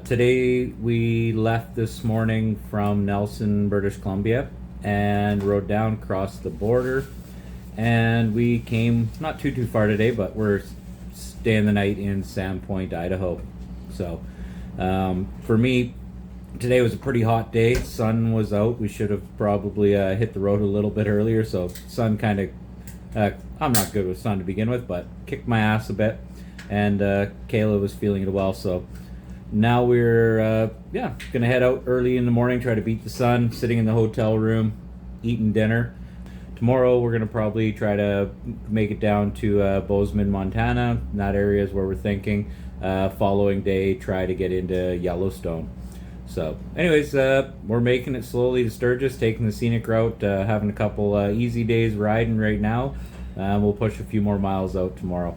Today we left this morning from Nelson, British Columbia, and rode down across the border. And we came not too far today, but we're staying the night in Sandpoint, Idaho. So for me, today was a pretty hot day. Sun was out. We should have probably hit the road a little bit earlier. So sun kind of, I'm not good with sun to begin with, but kicked my ass a bit. And Kayla was feeling it well, so now we're gonna head out early in the morning, try to beat the sun, sitting in the hotel room, eating dinner. Tomorrow we're gonna probably try to make it down to Bozeman, Montana. That area is where we're thinking. Following day, try to get into Yellowstone. So anyways, we're making it slowly to Sturgis, taking the scenic route, having a couple easy days riding right now. We'll push a few more miles out tomorrow.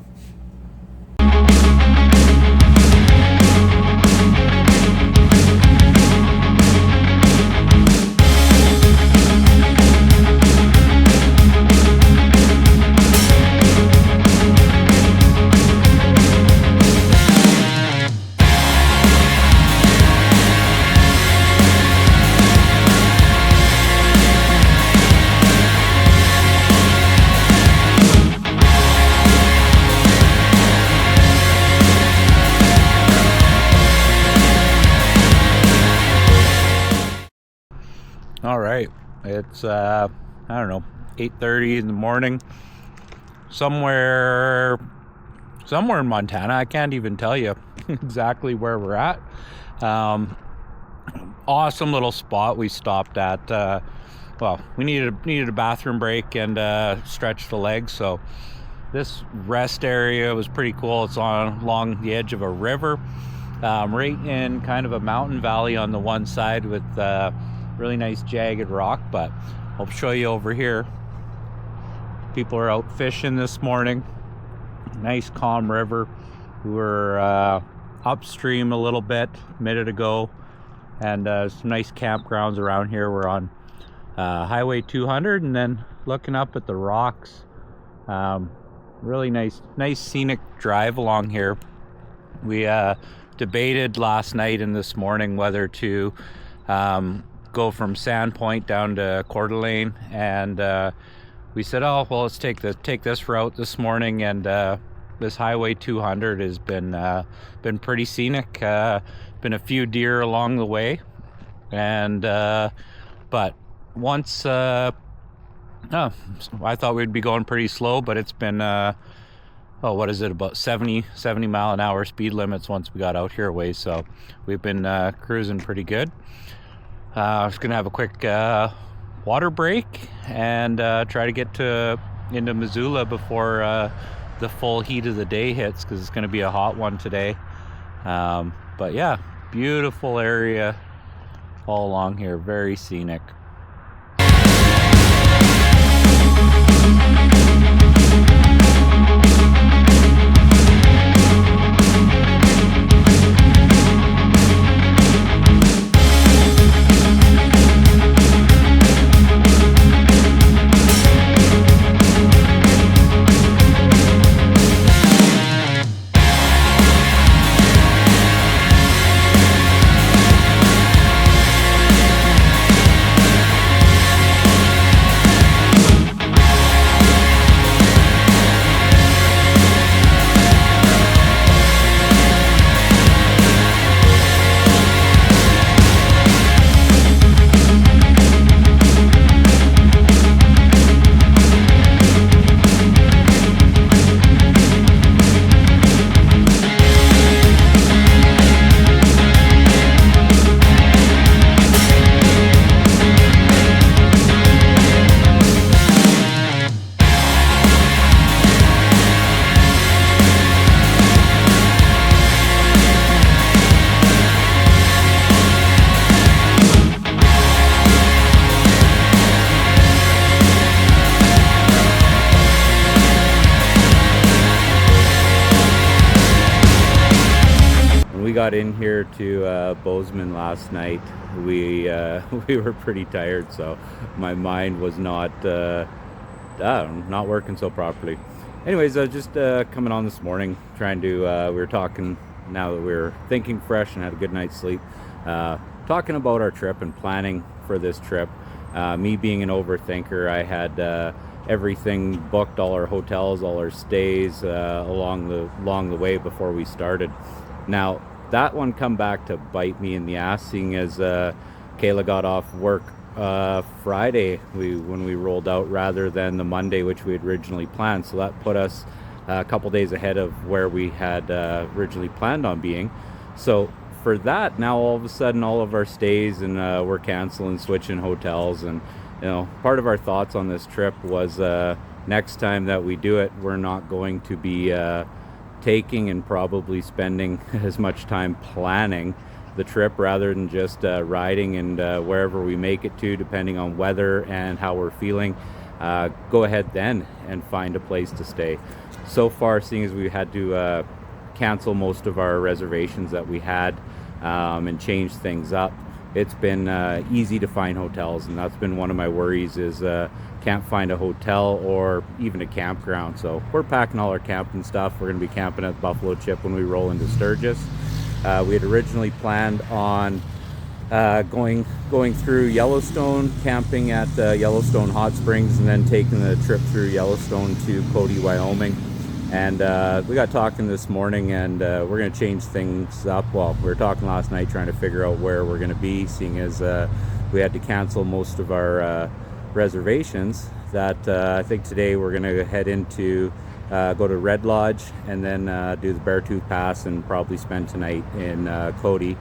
All right, it's I don't know, 8:30 in the morning, somewhere in Montana. I can't even tell you exactly where we're at. Awesome little spot we stopped at. Well, we needed a bathroom break and stretch the legs, so this rest area was pretty cool. It's along the edge of a river, right in kind of a mountain valley on the one side with really nice jagged rock. But I'll show you over here. People are out fishing this morning. Nice calm river. We were upstream a little bit a minute ago, and some nice campgrounds around here. We're on Highway 200 and then looking up at the rocks. Really nice scenic drive along here. We debated last night and this morning whether to go from Sandpoint down to Coeur d'Alene, and we said, oh well, let's take this route this morning. And this Highway 200 has been pretty scenic. Been a few deer along the way, and but once I thought we'd be going pretty slow, but it's been what is it, about 70 mile an hour speed limits once we got out here a ways. So we've been cruising pretty good. I was gonna have a quick water break and try to get into Missoula before the full heat of the day hits, because it's gonna be a hot one today. But yeah, beautiful area all along here, very scenic. Got in here to Bozeman last night. We were pretty tired, so my mind was not working so properly. Anyways, just coming on this morning, trying to we were talking now that we're thinking fresh and had a good night's sleep, talking about our trip and planning for this trip. Me being an overthinker, I had everything booked, all our hotels, all our stays along the way before we started. Now that one come back to bite me in the ass, seeing as Kayla got off work Friday when we rolled out, rather than the Monday which we had originally planned. So that put us a couple days ahead of where we had originally planned on being. So for that, now all of a sudden all of our stays and we're canceling, switching hotels. And part of our thoughts on this trip was next time that we do it, we're not going to be taking and probably spending as much time planning the trip rather than just riding, and wherever we make it to, depending on weather and how we're feeling, go ahead then and find a place to stay. So far, seeing as we had to cancel most of our reservations that we had and change things up, it's been easy to find hotels, and that's been one of my worries, is can't find a hotel or even a campground. So we're packing all our camping stuff. We're going to be camping at Buffalo Chip when we roll into Sturgis. We had originally planned on going through Yellowstone, camping at Yellowstone Hot Springs, and then taking the trip through Yellowstone to Cody, Wyoming. And we got talking this morning, and we're going to change things up. Well, we were talking last night trying to figure out where we're going to be, seeing as we had to cancel most of our reservations. That I think today we're going to head into go to Red Lodge, and then do the Beartooth Pass, and probably spend tonight in Cody.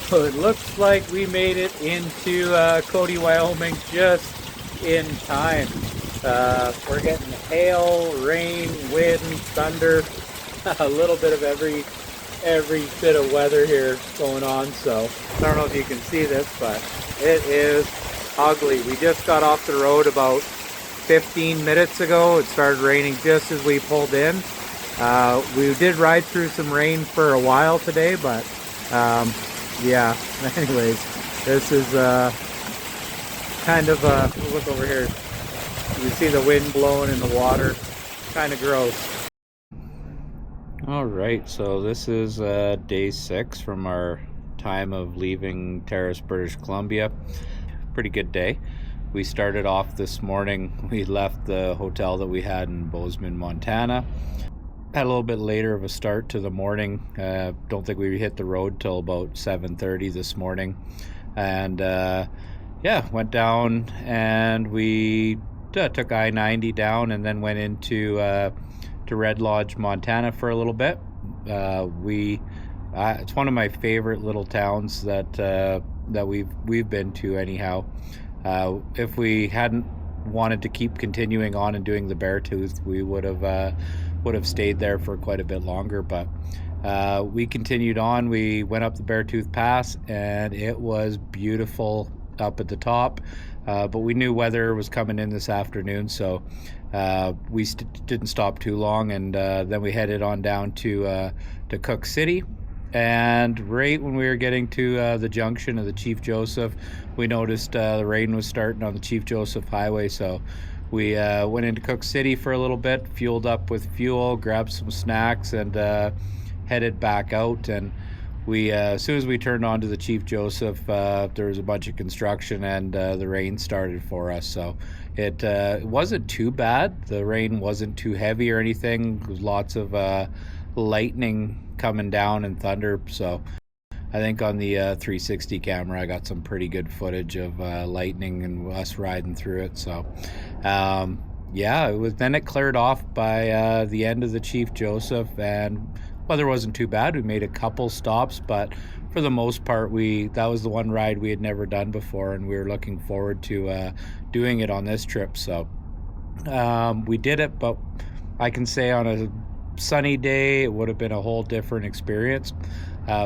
So it looks like we made it into Cody, Wyoming just in time. We're getting hail, rain, wind, thunder, a little bit of every bit of weather here going on. So I don't know if you can see this, but it is ugly. We just got off the road about 15 minutes ago. It started raining just as we pulled in. We did ride through some rain for a while today, but yeah, anyways, this is kind of, look over here. You can see the wind blowing in the water. Kind of gross. All right, so this is day 6 from our time of leaving Terrace, British Columbia. Pretty good day. We started off this morning. We left the hotel that we had in Bozeman, Montana. Had a little bit later of a start to the morning. Don't think we hit the road till about 7:30 this morning. And yeah, went down and we took I-90 down and then went into to Red Lodge, Montana for a little bit. It's one of my favorite little towns that we've been to anyhow. If we hadn't wanted to keep continuing on and doing the Beartooth, we would have stayed there for quite a bit longer, but we continued on. We went up the Beartooth Pass and it was beautiful up at the top, but we knew weather was coming in this afternoon, so we didn't stop too long, and then we headed on down to Cook City. And right when we were getting to the junction of the Chief Joseph, we noticed the rain was starting on the Chief Joseph Highway, so we went into Cook City for a little bit, fueled up with fuel, grabbed some snacks, and headed back out. And we as soon as we turned onto the Chief Joseph, there was a bunch of construction, and the rain started for us. So it wasn't too bad. The rain wasn't too heavy or anything. There was lots of lightning coming down and thunder. So I think on the 360 camera I got some pretty good footage of lightning and us riding through it. So yeah, then it cleared off by the end of the Chief Joseph, and weather wasn't too bad. We made a couple stops, but for the most part that was the one ride we had never done before, and we were looking forward to doing it on this trip. So we did it, but I can say on a sunny day it would have been a whole different experience.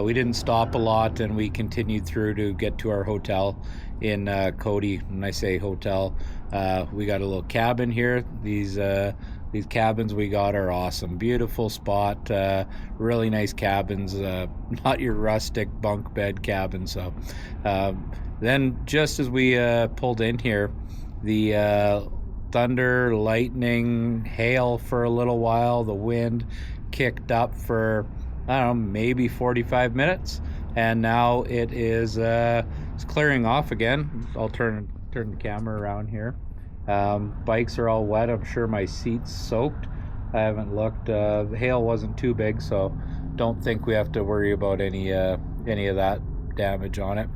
We didn't stop a lot, and we continued through to get to our hotel in Cody. When I say hotel, we got a little cabin here. These cabins we got are awesome. Beautiful spot, really nice cabins, not your rustic bunk bed cabin. So then just as we pulled in here, the thunder, lightning, hail for a little while. The wind kicked up for, I don't know, maybe 45 minutes, and now it's clearing off again. I'll turn the camera around here. Bikes are all wet. I'm sure my seat's soaked. I haven't looked. The hail wasn't too big, so don't think we have to worry about any of that damage on it.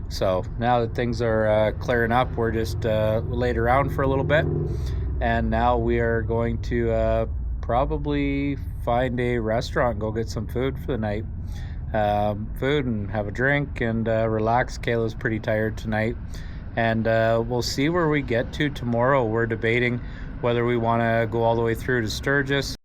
So now that things are clearing up, we're just laid around for a little bit, and now we are going to probably find a restaurant and go get some food for the night. Food and have a drink and relax. Kayla's pretty tired tonight, and we'll see where we get to tomorrow. We're debating whether we want to go all the way through to Sturgis